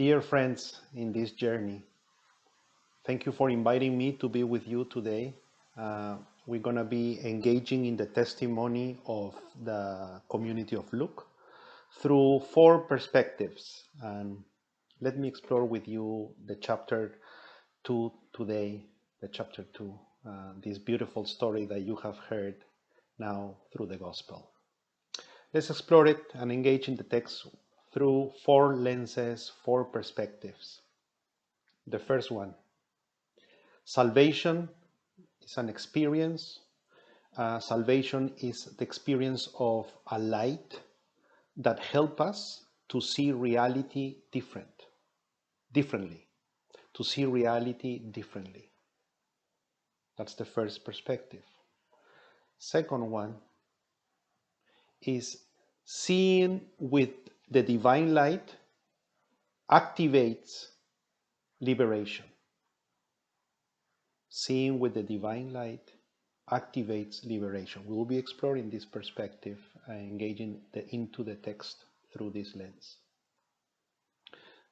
Dear friends in this journey, thank you for inviting me to be with you today. We're going to be engaging in the testimony of the community of Luke through four perspectives. And let me explore with you the chapter 2 today, the chapter 2, this beautiful story that you have heard now through the gospel. Let's explore it and engage in the text through four lenses, four perspectives. The first one, salvation is an experience. Salvation is the experience of a light that helps us to see reality differently, to see reality differently. That's the first perspective. Second one is seeing with the divine light activates liberation. Seeing with the divine light activates liberation. We will be exploring this perspective, engaging into the text through this lens.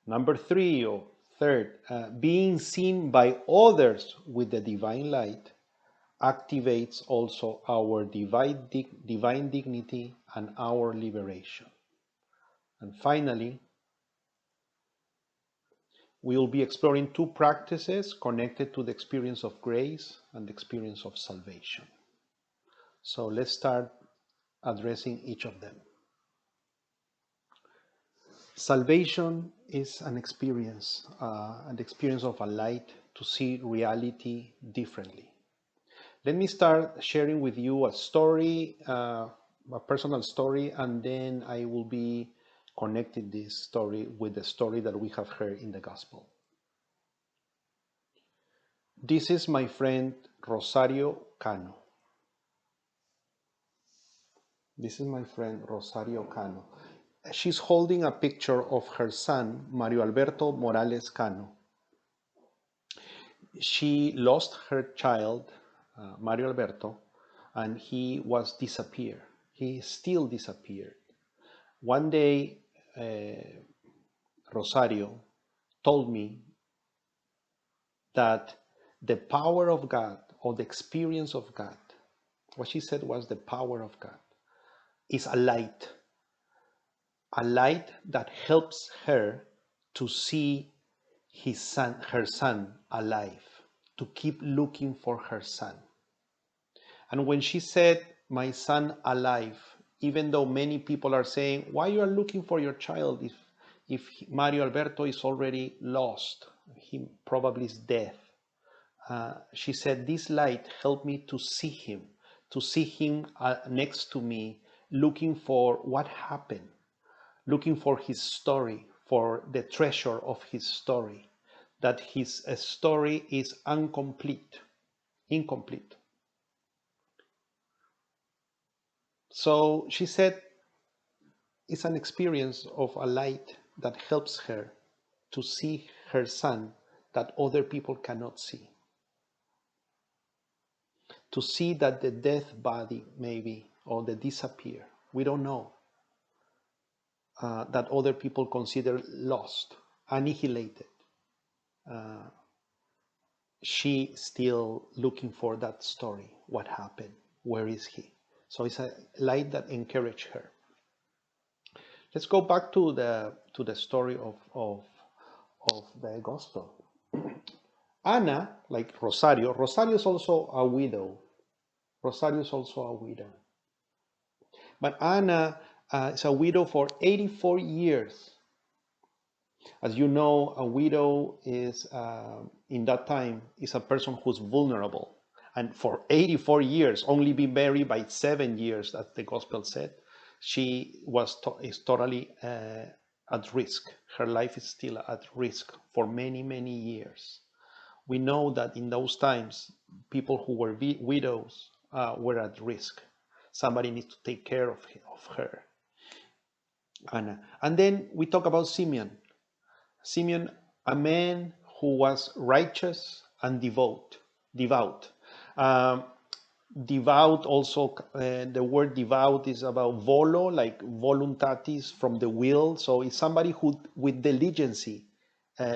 Number three, or third, being seen by others with the divine light activates also our divine dignity and our liberation. And finally, we will be exploring two practices connected to the experience of grace and the experience of salvation. So let's start addressing each of them. Salvation is an experience of a light to see reality differently. Let me start sharing with you a story, a personal story, and then I will be connecting this story with the story that we have heard in the gospel. This is my friend Rosario Cano. This is my friend Rosario Cano. She's holding a picture of her son, Mario Alberto Morales Cano. She lost her child, Mario Alberto, and he was disappeared. He still disappeared. One day, Rosario told me that the power of God, or the experience of God, what she said was the power of God, is a light that helps her to see her son alive, to keep looking for her son. And when she said, my son alive, even though many people are saying, why you are looking for your child if Mario Alberto is already lost, he probably is dead. She said, this light helped me to see him next to me, looking for what happened, looking for his story, for the treasure of his story, that his story is incomplete. So she said, it's an experience of a light that helps her to see her son that other people cannot see. To see that the dead body, maybe, or the disappear, we don't know, that other people consider lost, annihilated. She still looking for that story. What happened? Where is he? So it's a light that encouraged her. Let's go back to the story of the gospel. Anna, like Rosario is also a widow. But Anna is a widow for 84 years. As you know, a widow is, in that time, is a person who's vulnerable. And for 84 years, only be married by 7 years, as the gospel said, she is totally at risk. Her life is still at risk for many, many years. We know that in those times, people who were widows were at risk. Somebody needs to take care of her. Anna. And then we talk about Simeon. Simeon, a man who was righteous and devout. Devout also, the word devout is about volo, like voluntatis, from the will. So it's somebody who with diligence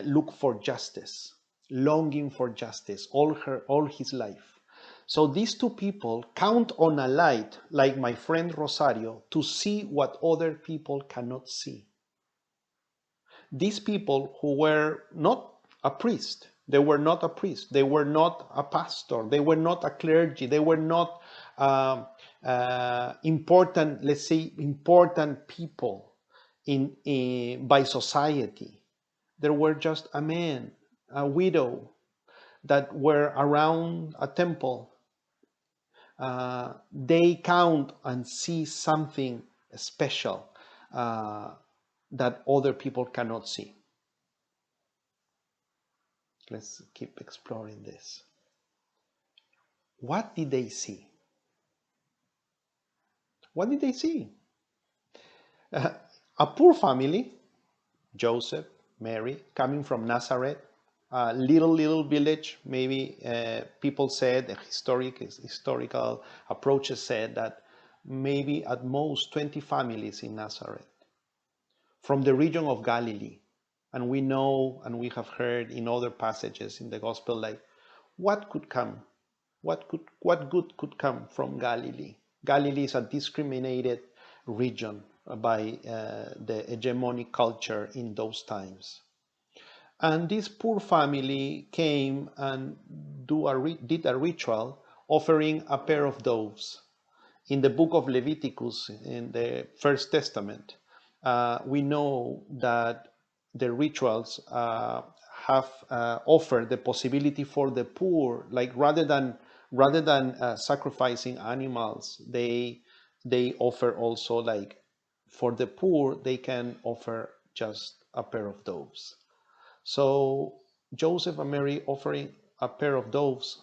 look for justice, longing for justice all his life. So these two people count on a light like my friend Rosario to see what other people cannot see. These people who were not a priest, they were not a priest, they were not a pastor, they were not a clergy, they were not important, let's say, important people by society. There were just a man, a widow, that were around a temple. They count and see something special that other people cannot see. Let's keep exploring this. What did they see? What did they see? A poor family, Joseph, Mary, coming from Nazareth, a little village. Maybe people said, historical approaches said that maybe at most 20 families in Nazareth from the region of Galilee. And we know and we have heard in other passages in the gospel, like, what could come? What good could come from Galilee? Galilee is a discriminated region by the hegemonic culture in those times. And this poor family came and did a ritual offering a pair of doves. In the book of Leviticus, in the First Testament, we know that the rituals have offered the possibility for the poor, like rather than sacrificing animals, they offer also, like, for the poor they can offer just a pair of doves. So Joseph and Mary offering a pair of doves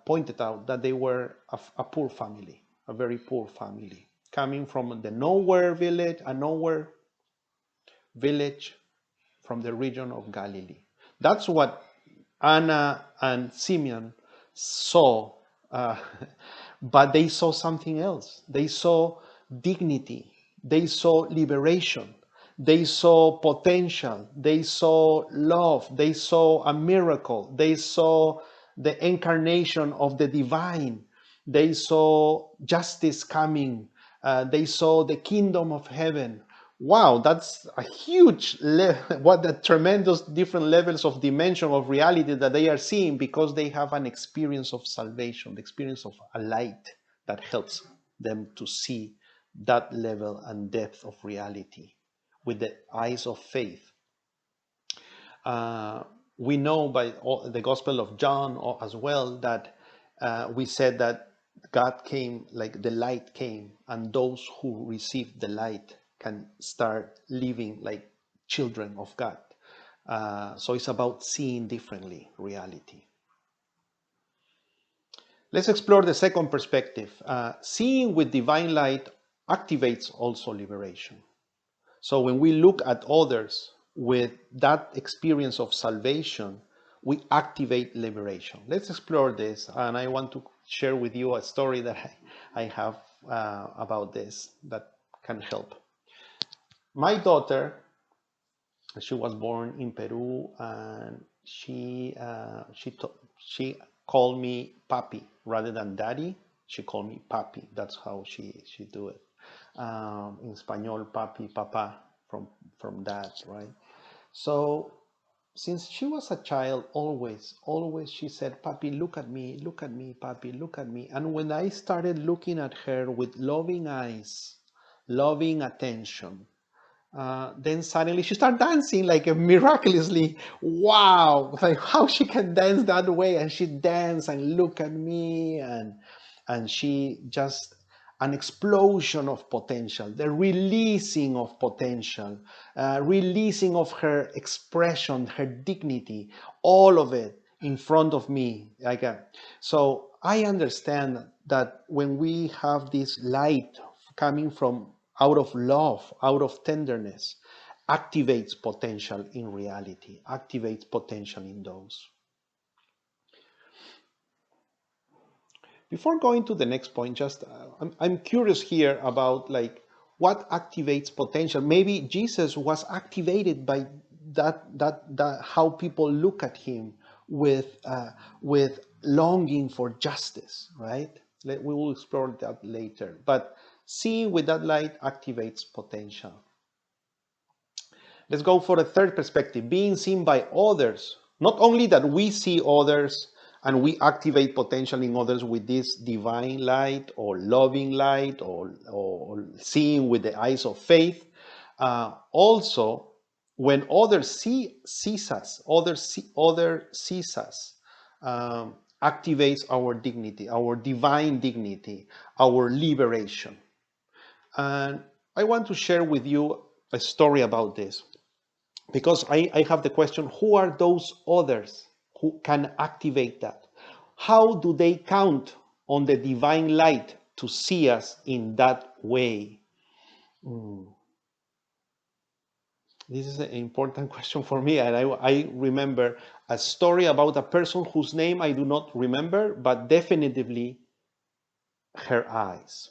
pointed out that they were a poor family, a very poor family, coming from the nowhere village, a nowhere village from the region of Galilee. That's what Anna and Simeon saw, but they saw something else. They saw dignity, they saw liberation, they saw potential, they saw love, they saw a miracle, they saw the incarnation of the divine, they saw justice coming, they saw the kingdom of heaven. Wow, that's a huge what a tremendous different levels of dimension of reality that they are seeing, because they have an experience of salvation, the experience of a light that helps them to see that level and depth of reality with the eyes of faith. We know by the Gospel of John as well that we said that God came, like the light came, and those who receive the light can start living like children of God. So it's about seeing differently reality. Let's explore the second perspective. Seeing with divine light activates also liberation. So when we look at others with that experience of salvation, we activate liberation. Let's explore this, and I want to share with you a story that I have about this that can help. My daughter, she was born in Peru, and she called me papi rather than daddy. She called me papi. That's how she do it. In Spanish, papi, papa, from dad, right? So since she was a child, always she said, papi, look at me, papi, look at me. And when I started looking at her with loving eyes, loving attention, then suddenly she started dancing like miraculously. Wow, like how she can dance that way. And she danced and look at me, and she just an explosion of potential, the releasing of potential, releasing of her expression, her dignity, all of it in front of me. So I understand that when we have this light coming from out of love, out of tenderness, activates potential in reality, activates potential in those. Before going to the next point, just I'm curious here about like what activates potential. Maybe Jesus was activated by that how people look at him with longing for justice, right? We will explore that later. But seeing with that light activates potential. Let's go for a third perspective, being seen by others. Not only that we see others and we activate potential in others with this divine light or loving light or seeing with the eyes of faith. Also, when others sees us, other sees us, activates our dignity, our divine dignity, our liberation. And I want to share with you a story about this. Because I have the question, who are those others who can activate that? How do they count on the divine light to see us in that way? This is an important question for me. And I remember a story about a person whose name I do not remember, but definitively her eyes.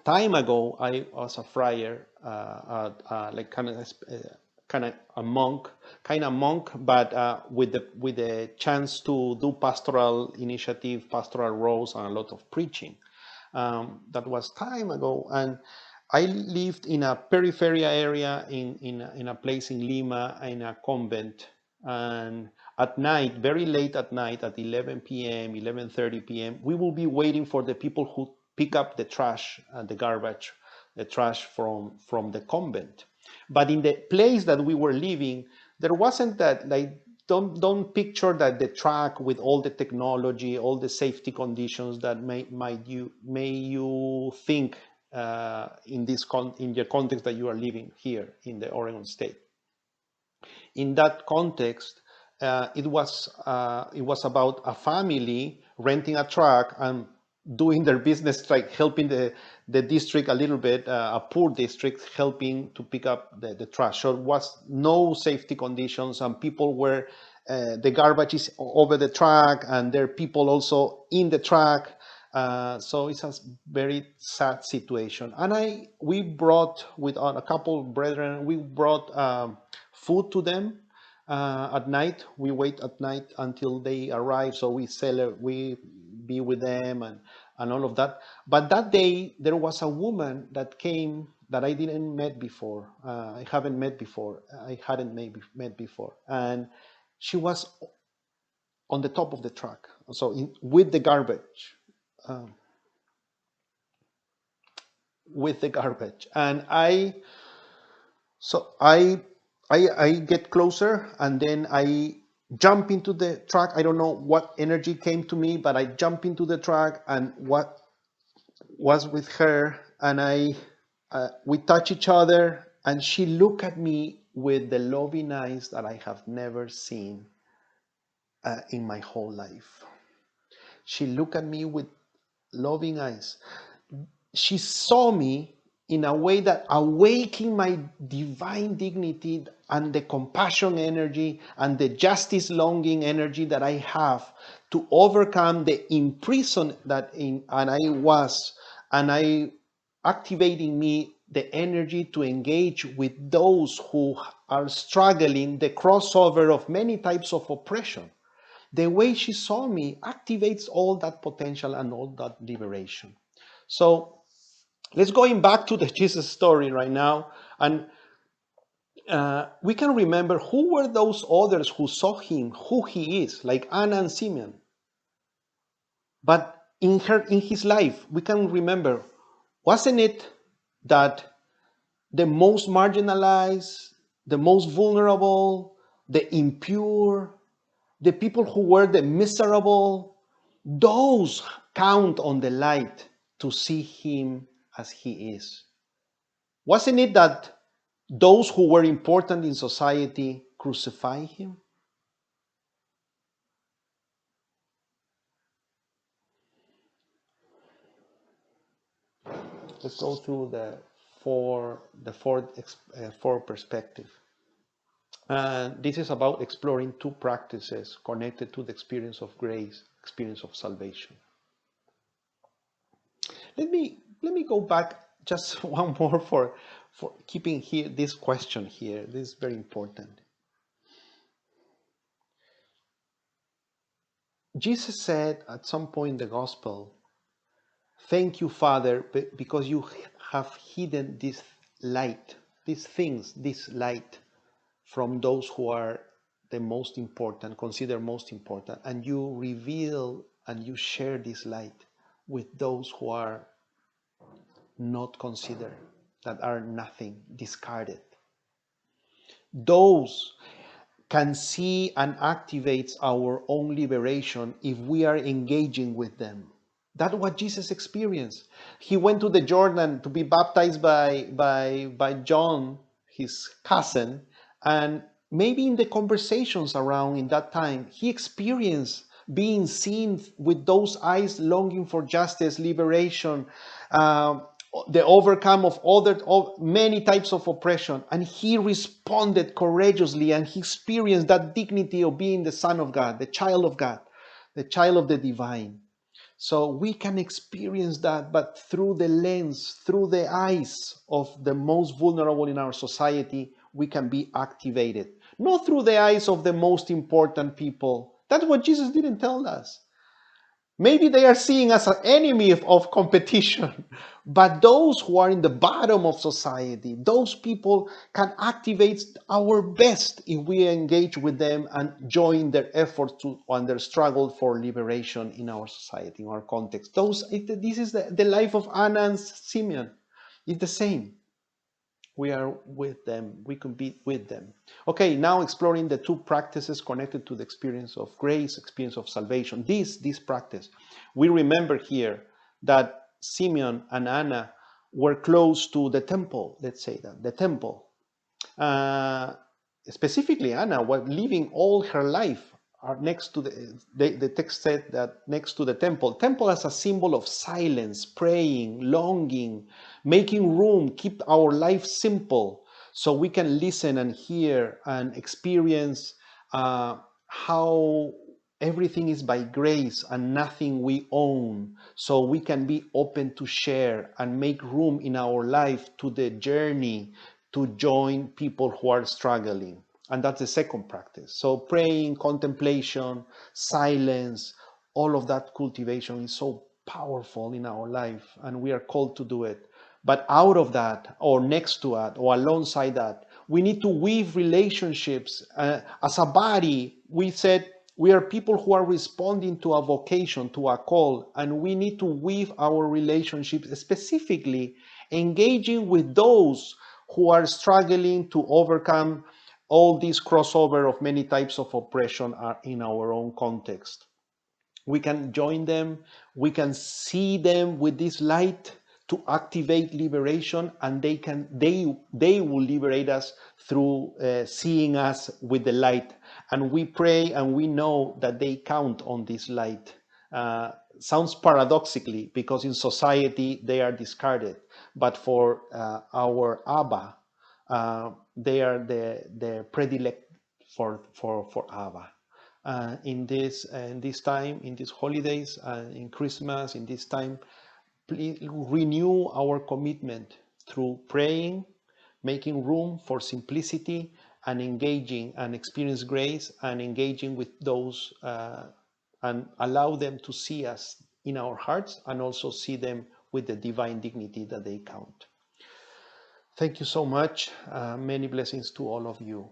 Time ago, I was a friar, like kind of a monk, but with the chance to do pastoral initiative, pastoral roles, and a lot of preaching. That was time ago, and I lived in a peripheral area in a place in Lima, in a convent, and at night, very late at night, at 11 p.m., 11:30 p.m., we will be waiting for the people who pick up the trash, the garbage, the trash from the convent. But in the place that we were living, there wasn't that, like, don't picture that the track with all the technology, all the safety conditions that may you think in your context that you are living here in the Oregon State. In that context, it was about a family renting a truck and doing their business, like helping the district a little bit, a poor district, helping to pick up the trash. So it was no safety conditions, and people were, the garbage is over the truck, and there are people also in the truck. So it's a very sad situation. And we brought, with a couple of brethren, we brought food to them. At night, we wait at night until they arrive, so we be with them and all of that. But that day, there was a woman that came that I didn't met before. I haven't met before. I hadn't met before, and she was on the top of the truck, so with the garbage. With the garbage, and I get closer, and then I jump into the truck. I don't know what energy came to me, but I jump into the truck, and what was with her, and we touch each other, and she looked at me with the loving eyes that I have never seen in my whole life. She looked at me with loving eyes. She saw me in a way that awakened my divine dignity and the compassion energy and the justice longing energy that I have to overcome the imprison and I activating me the energy to engage with those who are struggling, the crossover of many types of oppression. The way she saw me activates all that potential and all that liberation. So let's going back to the Jesus story right now, and we can remember who were those others who saw him, who he is, like Anna and Simeon. But in his life, we can remember, wasn't it that the most marginalized, the most vulnerable, the impure, the people who were the miserable, those count on the light to see him as he is? Wasn't it that those who were important in society crucify him? Let's go through the four perspective. This is about exploring two practices connected to the experience of grace, experience of salvation. Let me go back just one more for keeping here this question here. This is very important. Jesus said at some point in the gospel, thank you, Father, because you have hidden this light, these things, this light from those who are the most important, considered most important, and you reveal and you share this light with those who are not considered, that are nothing, discarded. Those can see and activates our own liberation if we are engaging with them. That's what Jesus experienced. He went to the Jordan to be baptized by John, his cousin, and maybe in the conversations around in that time, he experienced being seen with those eyes longing for justice, liberation, uh, the overcome of many types of oppression, and he responded courageously, and he experienced that dignity of being the Son of God, the child of God, the child of the divine. So we can experience that, but through the lens, through the eyes of the most vulnerable in our society, we can be activated. Not through the eyes of the most important people. That's what Jesus didn't tell us. Maybe they are seeing us as an enemy of competition, but those who are in the bottom of society, those people can activate our best if we engage with them and join their efforts and their struggle for liberation in our society, in our context. This is the life of Anna and Simeon. It's the same. We are with them. We can be with them. Okay, now exploring the two practices connected to the experience of grace, experience of salvation. This practice. We remember here that Simeon and Anna were close to the temple, let's say that, the temple. Uh, Specifically, Anna was living all her life next to the text said that next to the temple as a symbol of silence, praying, longing, making room, keep our life simple so we can listen and hear and experience how everything is by grace and nothing we own, so we can be open to share and make room in our life to the journey to join people who are struggling. And that's the second practice. So praying, contemplation, silence, all of that cultivation is so powerful in our life, and we are called to do it. But out of that, or next to it, or alongside that, we need to weave relationships. As a body, we said we are people who are responding to a vocation, to a call, and we need to weave our relationships, specifically engaging with those who are struggling to overcome all this crossover of many types of oppression are in our own context. We can join them, we can see them with this light to activate liberation, and they will liberate us through seeing us with the light. And we pray and we know that they count on this light. Sounds paradoxically, because in society they are discarded, but for our Abba, they are the predilect for Abba. In this time, in these holidays, in Christmas, in this time, please renew our commitment through praying, making room for simplicity, and engaging and experience grace, and engaging with those and allow them to see us in our hearts, and also see them with the divine dignity that they count. Thank you so much. Many blessings to all of you.